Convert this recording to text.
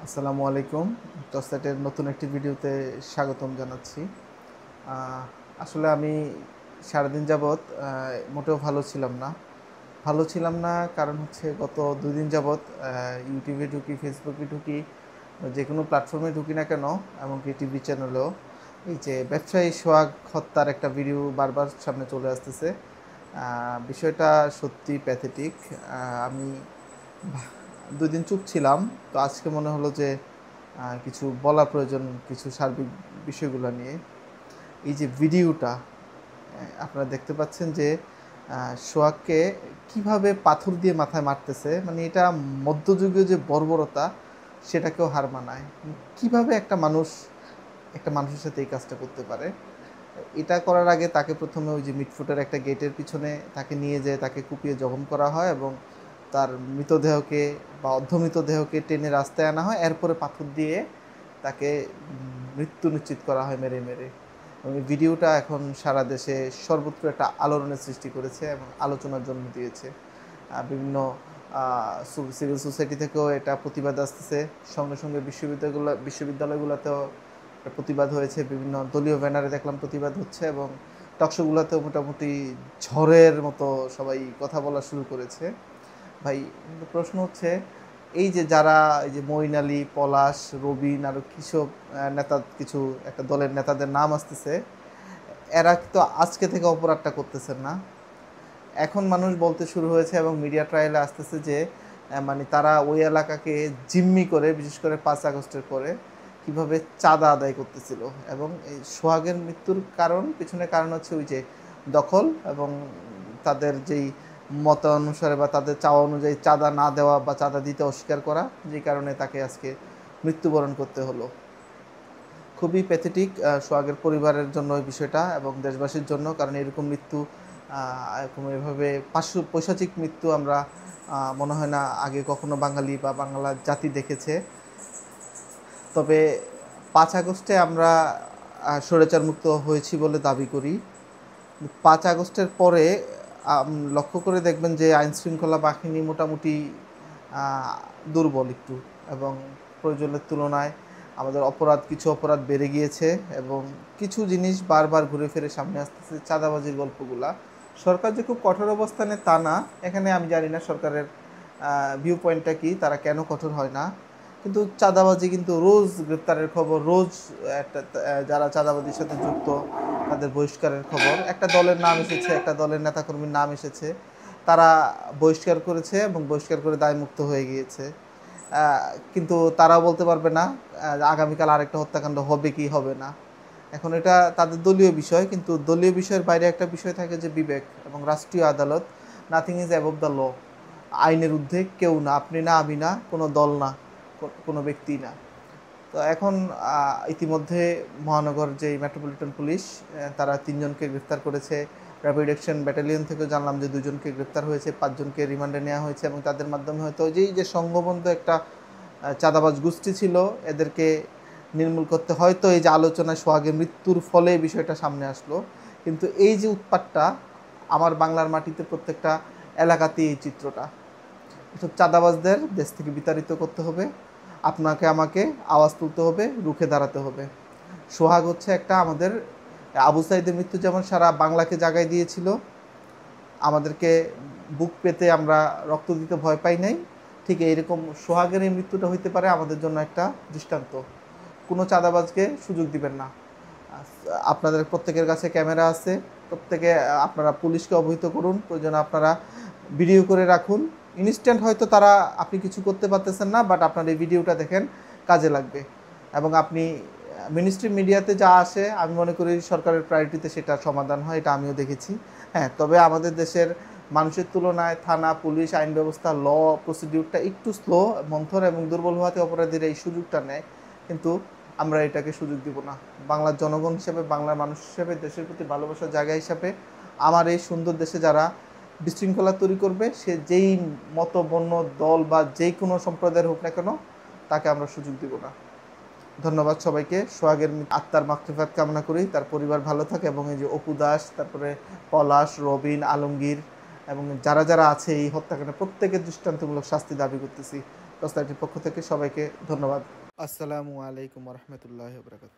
আসসালামু আলাইকুম। টসেটের নতুন একটি ভিডিওতে স্বাগতম জানাচ্ছি। আসলে আমি সারাদিন যাবৎ মোটেও ভালো ছিলাম না। ভালো ছিলাম না কারণ হচ্ছে গত ২ দিন যাবৎ ইউটিউবে ঢুকি, ফেসবুকে ঢুকি, যেকোনো প্ল্যাটফর্মে ঢুকি না কেন, এমনকি টিভি চ্যানেলেও এই যে ব্যবসায়ী সোহাগ হত্যার একটা ভিডিও বারবার সামনে চলে আসতেছে। বিষয়টা সত্যিই প্যাথেটিক। আমি ২ দিন চুপ ছিলাম। তো আজকে মনে হলো যে কিছু বলা প্রয়োজন কিছু সার্বিক বিষয়গুলো নিয়ে। এই যে ভিডিওটা আপনারা দেখতে পাচ্ছেন যে সোহাগকে কিভাবে পাথর দিয়ে মাথায় মারতেছে, মানে এটা মধ্যযুগীয় যে বর্বরতা সেটাকেও হার মানায়। কিভাবে একটা মানুষের সাথে এই কাজটা করতে পারে? এটা করার আগে তাকে প্রথমে ওই যে মিটফুটের একটা গেটের পিছনে তাকে নিয়ে যেয়ে তাকে কুপিয়ে জখম করা হয় এবং তার মৃতদেহকে বা অর্ধমৃতদেহকে টেনে রাস্তায় আনা হয়। এরপরে পাথর দিয়ে তাকে মৃত্যু নিশ্চিত করা হয় মেরে মেরে। এবং এই ভিডিওটা এখন সারা দেশে সর্বত্র একটা আলোড়নের সৃষ্টি করেছে এবং আলোচনার জন্ম দিয়েছে। বিভিন্ন সিভিল সোসাইটি থেকেও এটা প্রতিবাদ আসতেছে। সঙ্গে সঙ্গে বিশ্ববিদ্যালয়গুলোতেও একটা প্রতিবাদ হয়েছে। বিভিন্ন দলীয় ব্যানারে দেখলাম প্রতিবাদ হচ্ছে এবং টকশোগুলোতেও মোটামুটি ঝড়ের মতো সবাই কথা বলা শুরু করেছে। ভাই, কিন্তু প্রশ্ন হচ্ছে এই যে যারা এই যে মঈন আলী, পলাশ, রবিন আরও কৃষক নেতা, কিছু একটা দলের নেতাদের নাম আসতেছে, এরা তো আজকে থেকে অপরাধটা করতেছেন না। এখন মানুষ বলতে শুরু হয়েছে এবং মিডিয়া ট্রায়ালে আসতেছে যে মানে তারা ওই এলাকাকে জিম্মি করে, বিশেষ করে ৫ আগস্টের পরে কিভাবে চাঁদা আদায় করতেছিল। এবং এই সোহাগের মৃত্যুর পিছনে কারণ হচ্ছে ওই যে দখল এবং তাদের যেই মত অনুসারে বা তাদের চাওয়া অনুযায়ী চাঁদা না দেওয়া বা চাঁদা দিতে অস্বীকার করা, যে কারণে তাকে আজকে মৃত্যুবরণ করতে হলো। খুবই প্যাথেটিক সোহাগের পরিবারের জন্য এই বিষয়টা এবং দেশবাসীর জন্য, কারণ এরকম মৃত্যু, এরকম এভাবে পৈশাচিক মৃত্যু আমরা মনে হয় না আগে কখনো বাঙালি বা বাংলা জাতি দেখেছে। তবে ৫ আগস্টে আমরা স্বৈরাচার মুক্ত হয়েছি বলে দাবি করি। ৫ আগস্টের পরে লক্ষ্য করে দেখবেন যে আইনশৃঙ্খলা বাহিনী মোটামুটি দুর্বল একটু, এবং প্রয়োজনের তুলনায় আমাদের কিছু অপরাধ বেড়ে গিয়েছে এবং কিছু জিনিস বারবার ঘুরে ফিরে সামনে আসতেছে। চাঁদাবাজির গল্পগুলা সরকার যে খুব কঠোর অবস্থানে তা না, এখানে আমি জানি না সরকারের ভিউ পয়েন্টটা কী, তারা কেন কঠোর হয় না। কিন্তু চাঁদাবাজি কিন্তু রোজ গ্রেপ্তারের খবর, রোজ একটা যারা চাঁদাবাজির সাথে যুক্ত তাদের বহিষ্কারের খবর। একটা দলের নাম এসেছে, একটা দলের নেতাকর্মীর নাম এসেছে, তারা বহিষ্কার করেছে এবং বহিষ্কার করে দায়মুক্ত হয়ে গিয়েছে। কিন্তু তারাও বলতে পারবে না আগামীকাল আরেকটা হত্যাকাণ্ড হবে কি হবে না। এখন এটা তাদের দলীয় বিষয়, কিন্তু দলীয় বিষয়ের বাইরে একটা বিষয় থাকে যে বিবেক এবং রাষ্ট্রীয় আদালত। Nothing is above the law. আইনের ঊর্ধ্বে কেউ না, আপনি না, আমি না, কোনো দল না, কোনো ব্যক্তি না। তো এখন ইতিমধ্যে মহানগর যে মেট্রোপলিটন পুলিশ, তারা ৩ জনকে গ্রেফতার করেছে। র্যাপিড অ্যাকশন ব্যাটালিয়ন থেকেও জানলাম যে ২ জনকে গ্রেফতার হয়েছে, ৫ জনকে রিমান্ডে নেওয়া হয়েছে এবং তাদের মাধ্যমে হয়তো যেই যে সংঘবদ্ধ একটা চাঁদাবাজ গোষ্ঠী ছিল, এদেরকে নির্মূল করতে হয়তো এই যে আলোচনায় সোহাগের মৃত্যুর ফলে বিষয়টা সামনে আসলো। কিন্তু এই যে উৎপাতটা আমার বাংলার মাটিতে প্রত্যেকটা এলাকাতেই এই চিত্রটা, এসব চাঁদাবাজদের দেশ থেকে বিতাড়িত করতে হবে। আপনাকে আমাকে আওয়াজ তুলতে হবে, রুখে দাঁড়াতে হবে। সোহাগ হচ্ছে একটা আমাদের, আবু সাইদের মৃত্যু যেমন সারা বাংলাকে জাগায় দিয়েছিল, আমাদেরকে বুক পেতে আমরা রক্ত দিতে ভয় পাই নাই, ঠিক এইরকম সোহাগের এই মৃত্যুটা হইতে পারে আমাদের জন্য একটা দৃষ্টান্ত। কোনো চাঁদাবাজকে সুযোগ দিবেন না। আপনাদের প্রত্যেকের কাছে ক্যামেরা আছে, প্রত্যেকে আপনারা পুলিশকে অবহিত করুন, প্রয়োজনে আপনারা ভিডিও করে রাখুন। ইনস্ট্যান্ট হয়তো তারা আপনি কিছু করতে পারতেছেন না, বাট আপনার এই ভিডিওটা দেখেন, কাজে লাগবে। এবং আপনি মিনিস্ট্রি মিডিয়াতে যা আসে আমি মনে করি সরকারের প্রায়োরিটিতে সেটা সমাধান হয়, এটা আমিও দেখেছি। হ্যাঁ, তবে আমাদের দেশের মানুষের তুলনায় থানা, পুলিশ, আইন ব্যবস্থা, প্রসিডিউরটা একটু স্লো, মন্থর এবং দুর্বল হওয়াতে অপরাধীরা এই সুযোগটা নেয়। কিন্তু আমরা এটাকে সুযোগ দিব না। বাংলার জনগণ হিসেবে, বাংলার মানুষ হিসেবে, দেশের প্রতি ভালোবাসার জায়গা হিসাবে আমার এই সুন্দর দেশে যারা বিশৃঙ্খলা তৈরি করবে, সে যেই মত বর্ণ দল বা যেই কোনো সম্প্রদায়ের হোক না কেন, তাকে আমরা সুযোগ দিব না। ধন্যবাদ সবাইকে। সোহাগের আত্মার মাগফিরাত কামনা করি, তার পরিবার ভালো থাকে এবং এই যে অপু দাস, তারপরে পলাশ, রবিন, আলমগীর এবং যারা যারা আছে এই হত্যাকাণ্ডে প্রত্যেকের দৃষ্টান্তমূলক শাস্তি দাবি করতেছি। সোসাইটির পক্ষ থেকে সবাইকে ধন্যবাদ। আসসালামু আলাইকুম রহমতুল্লাহ বরকাত।